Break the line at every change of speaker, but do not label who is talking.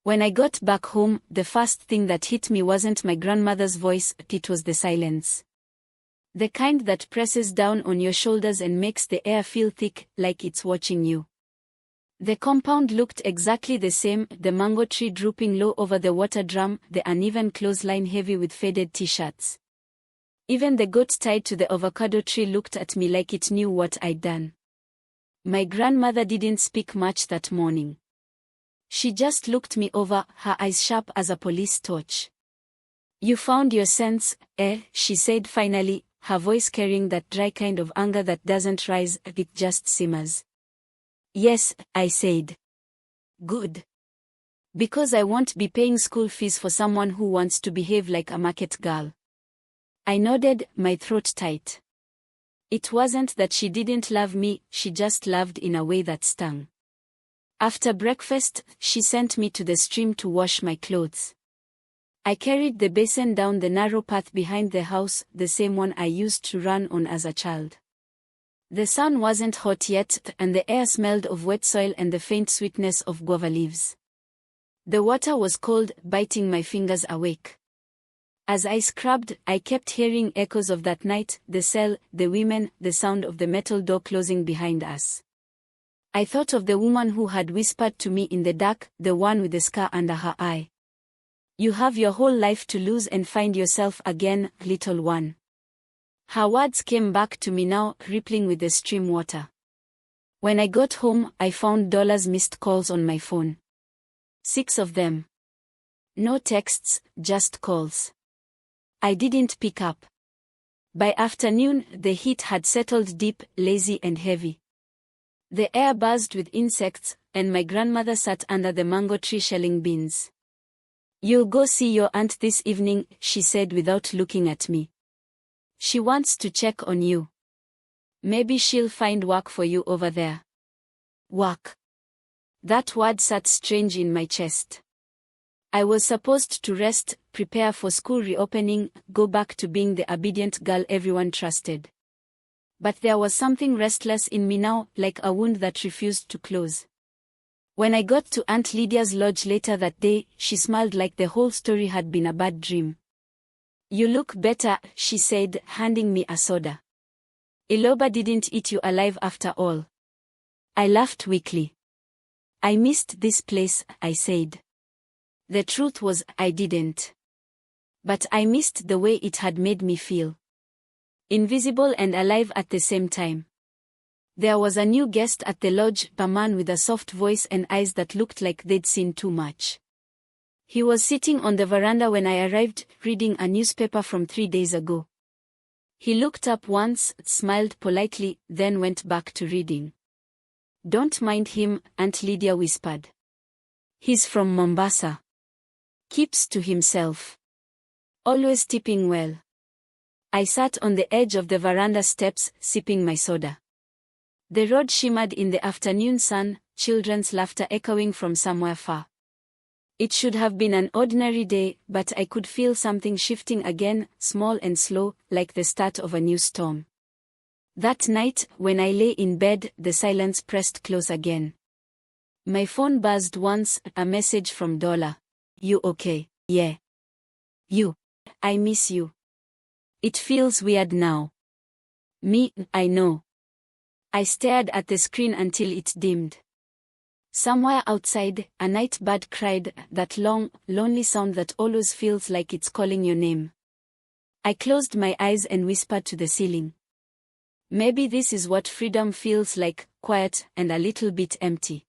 When I got back home, the first thing that hit me wasn't my grandmother's voice, it was the silence. The kind that presses down on your shoulders and makes the air feel thick, like it's watching you. The compound looked exactly the same, the mango tree drooping low over the water drum, the uneven clothesline heavy with faded t-shirts. Even the goat tied to the avocado tree looked at me like it knew what I'd done. My grandmother didn't speak much that morning. She just looked me over, her eyes sharp as a police torch. "You found your sense, eh?" she said finally, her voice carrying that dry kind of anger that doesn't rise, it just simmers. "Yes," I said. "Good. Because I won't be paying school fees for someone who wants to behave like a market girl." I nodded, my throat tight. It wasn't that she didn't love me, she just loved in a way that stung. After breakfast, she sent me to the stream to wash my clothes. I carried the basin down the narrow path behind the house, the same one I used to run on as a child. The sun wasn't hot yet, and the air smelled of wet soil and the faint sweetness of guava leaves. The water was cold, biting my fingers awake. As I scrubbed, I kept hearing echoes of that night, the cell, the women, the sound of the metal door closing behind us. I thought of the woman who had whispered to me in the dark, the one with the scar under her eye. "You have your whole life to lose and find yourself again, little one." Her words came back to me now, rippling with the stream water. When I got home, I found missed calls on my phone. 6 of them. No texts, just calls. I didn't pick up. By afternoon, the heat had settled deep, lazy and heavy. The air buzzed with insects, and my grandmother sat under the mango tree shelling beans. "You'll go see your aunt this evening," she said without looking at me. "She wants to check on you. Maybe she'll find work for you over there." Work. That word sat strange in my chest. I was supposed to rest, prepare for school reopening, go back to being the obedient girl everyone trusted. But there was something restless in me now, like a wound that refused to close. When I got to Aunt Lydia's lodge later that day, she smiled like the whole story had been a bad dream. "You look better," she said, handing me a soda. "Eloba didn't eat you alive after all." I laughed weakly. "I missed this place," I said. The truth was, I didn't. But I missed the way it had made me feel. Invisible and alive at the same time. There was a new guest at the lodge, a man with a soft voice and eyes that looked like they'd seen too much. He was sitting on the veranda when I arrived, reading a newspaper from 3 days ago. He looked up once, smiled politely, then went back to reading. "Don't mind him," Aunt Lydia whispered. "He's from Mombasa. Keeps to himself. Always tipping well." I sat on the edge of the veranda steps, sipping my soda. The road shimmered in the afternoon sun, children's laughter echoing from somewhere far. It should have been an ordinary day, but I could feel something shifting again, small and slow, like the start of a new storm. That night, when I lay in bed, the silence pressed close again. My phone buzzed once, a message from Dola. "You okay?" "Yeah." "You. I miss you." "It feels weird now." "Me, I know." I stared at the screen until it dimmed. Somewhere outside, a night bird cried, that long, lonely sound that always feels like it's calling your name. I closed my eyes and whispered to the ceiling. Maybe this is what freedom feels like, quiet and a little bit empty.